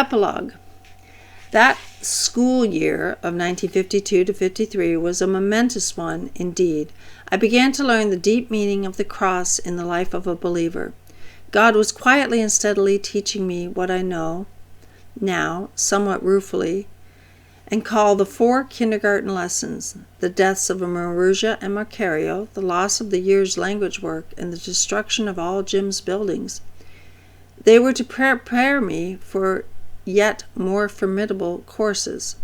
Epilogue. That school year of 1952 to 53 was a momentous one indeed. I began to learn the deep meaning of the cross in the life of a believer. God was quietly and steadily teaching me what I know now, somewhat ruefully, and call the 4 kindergarten lessons: the deaths of Marusha and Macario, the loss of the year's language work, and the destruction of all Jim's buildings. They were to prepare me for yet more formidable courses.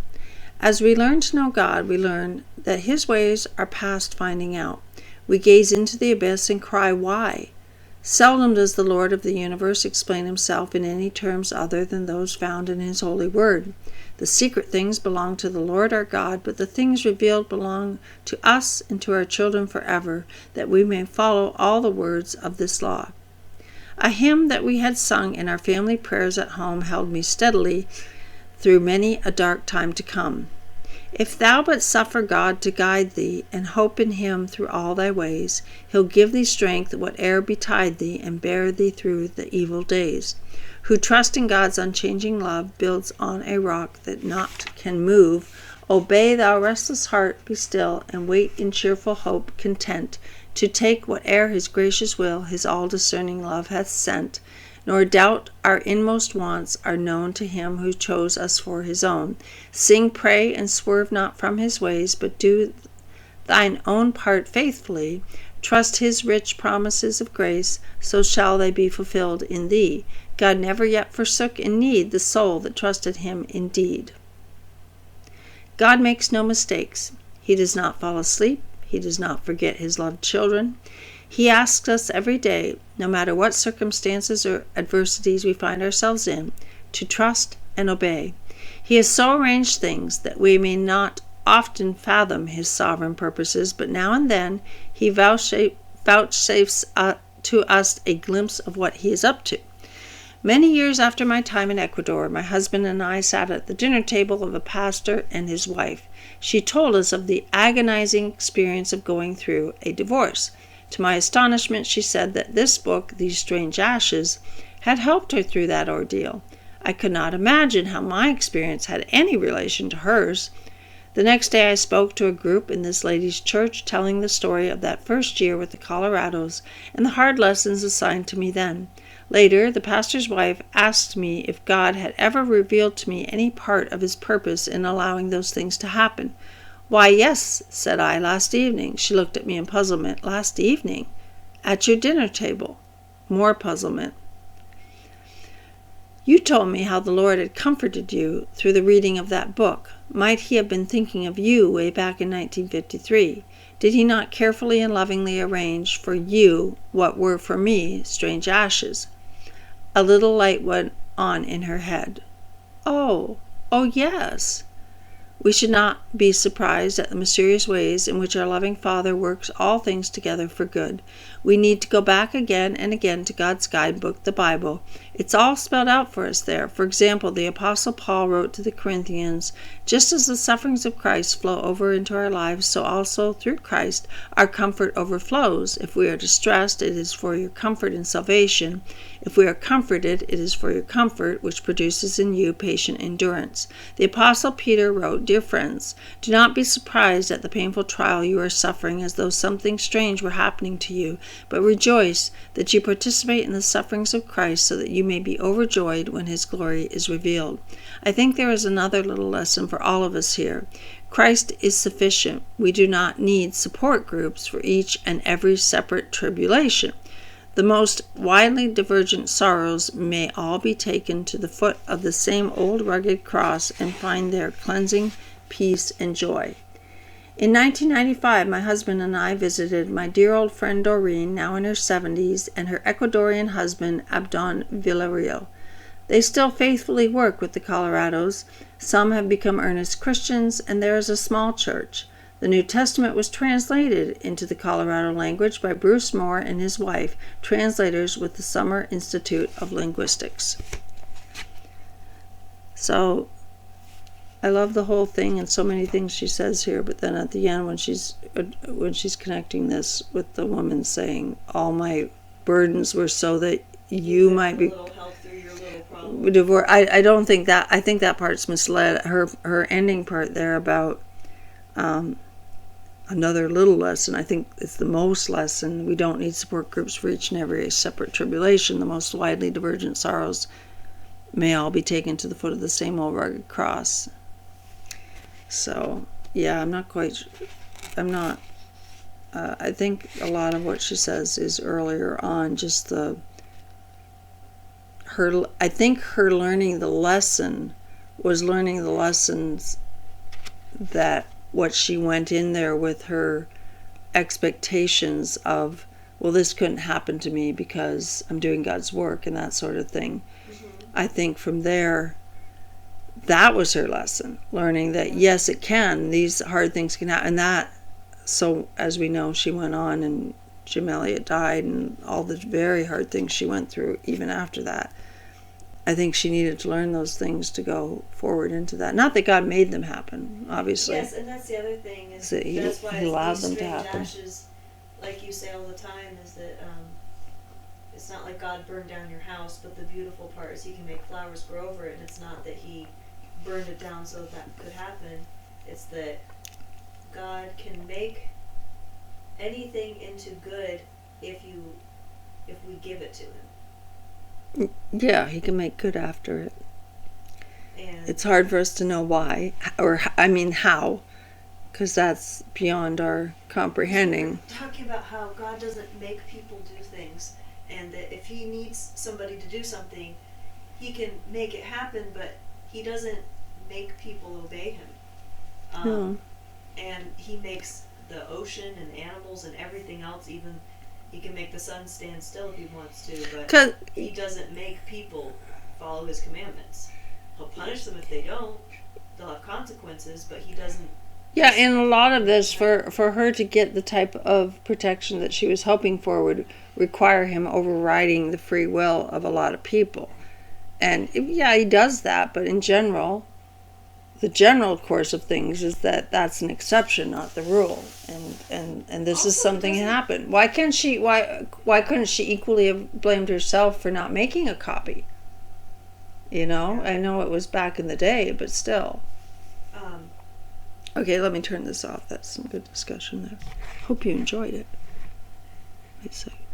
As we learn to know God, we learn that His ways are past finding out. We gaze into the abyss and cry, "Why?" Seldom does the Lord of the universe explain Himself in any terms other than those found in His holy word. The secret things belong to the Lord our God, but the things revealed belong to us and to our children forever, that we may follow all the words of this law. A hymn that we had sung in our family prayers at home held me steadily through many a dark time to come. If thou but suffer God to guide thee, and hope in Him through all thy ways, He'll give thee strength whate'er betide thee, and bear thee through the evil days. Who trust in God's unchanging love builds on a rock that naught can move. Obey, thou restless heart, be still, and wait in cheerful hope, content to take whate'er His gracious will, His all-discerning love hath sent. Nor doubt our inmost wants are known to Him who chose us for His own. Sing, pray, and swerve not from His ways, but do thine own part faithfully. Trust His rich promises of grace, so shall they be fulfilled in thee. God never yet forsook in need the soul that trusted Him indeed. God makes no mistakes. He does not fall asleep. He does not forget His loved children. He asks us every day, no matter what circumstances or adversities we find ourselves in, to trust and obey. He has so arranged things that we may not often fathom His sovereign purposes, but now and then He vouchsafes to us a glimpse of what He is up to. Many years after my time in Ecuador, my husband and I sat at the dinner table of a pastor and his wife. She told us of the agonizing experience of going through a divorce. To my astonishment, she said that this book, These Strange Ashes, had helped her through that ordeal. I could not imagine how my experience had any relation to hers. The next day I spoke to a group in this lady's church, telling the story of that first year with the Colorados and the hard lessons assigned to me then. Later, the pastor's wife asked me if God had ever revealed to me any part of His purpose in allowing those things to happen. "Why, yes," said I, "last evening." She looked at me in puzzlement. "Last evening? At your dinner table?" More puzzlement. "You told me how the Lord had comforted you through the reading of that book. Might He have been thinking of you way back in 1953? Did He not carefully and lovingly arrange for you what were for me strange ashes?" A little light went on in her head. Oh, yes. We should not be surprised at the mysterious ways in which our loving Father works all things together for good. We need to go back again and again to God's guidebook, the Bible. It's all spelled out for us there. For example, the Apostle Paul wrote to the Corinthians, "Just as the sufferings of Christ flow over into our lives, so also through Christ our comfort overflows. If we are distressed, it is for your comfort and salvation. If we are comforted, it is for your comfort, which produces in you patient endurance." The Apostle Peter wrote, "Dear friends, do not be surprised at the painful trial you are suffering as though something strange were happening to you, but rejoice that you participate in the sufferings of Christ, so that you may be overjoyed when His glory is revealed." I think there is another little lesson for all of us here. Christ is sufficient. We do not need support groups for each and every separate tribulation. The most widely divergent sorrows may all be taken to the foot of the same old rugged cross and find there cleansing, peace, and joy. In 1995, my husband and I visited my dear old friend Doreen, now in her 70s, and her Ecuadorian husband, Abdon Villarreal. They still faithfully work with the Colorados. Some have become earnest Christians, and there is a small church. The New Testament was translated into the Colorado language by Bruce Moore and his wife, translators with the Summer Institute of Linguistics. So, I love the whole thing and so many things she says here, but then at the end when she's connecting this with the woman saying, "All my burdens were so that you might be..." no problem. Divorce. I don't think that. I think that part's misled. Her ending part there about another little lesson. I think it's the most lesson. We don't need support groups for each and every separate tribulation. The most widely divergent sorrows may all be taken to the foot of the same old rugged cross. So yeah, I'm not. I think a lot of what she says is earlier on. Just I think her learning the lesson was learning the lessons that what she went in there with her expectations of, well, this couldn't happen to me because I'm doing God's work and that sort of thing. Mm-hmm. I think from there, that was her lesson, learning that yes, it can. These hard things can happen. And that, so as we know, she went on and Jim Elliot died and all the very hard things she went through even after that. I think she needed to learn those things to go forward into that. Not that God made them happen, obviously. Yes, and that's the other thing. Is that that's why he allowed them these to happen. ashes, like you say all the time, is that it's not like God burned down your house, but the beautiful part is he can make flowers grow over it, and it's not that he burned it down so that could happen. It's that God can make anything into good if we give it to him. Yeah, he can make good after it. And it's hard for us to know why, or I mean how, because that's beyond our comprehending. We're talking about how God doesn't make people do things, and that if he needs somebody to do something, he can make it happen, but he doesn't make people obey him. No. And he makes the ocean and animals and everything else, even he can make the sun stand still if he wants to, but he doesn't make people follow his commandments. He'll punish them if they don't. They'll have consequences, but he doesn't. Yeah, and a lot of this, for her to get the type of protection that she was hoping for, would require him overriding the free will of a lot of people. And yeah, he does that, but in general, the general course of things is that that's an exception, not the rule. And this is something that happened. Why couldn't she equally have blamed herself for not making a copy? You know, I know it was back in the day, but still. Okay, let me turn this off. That's some good discussion there. Hope you enjoyed it. Wait a second.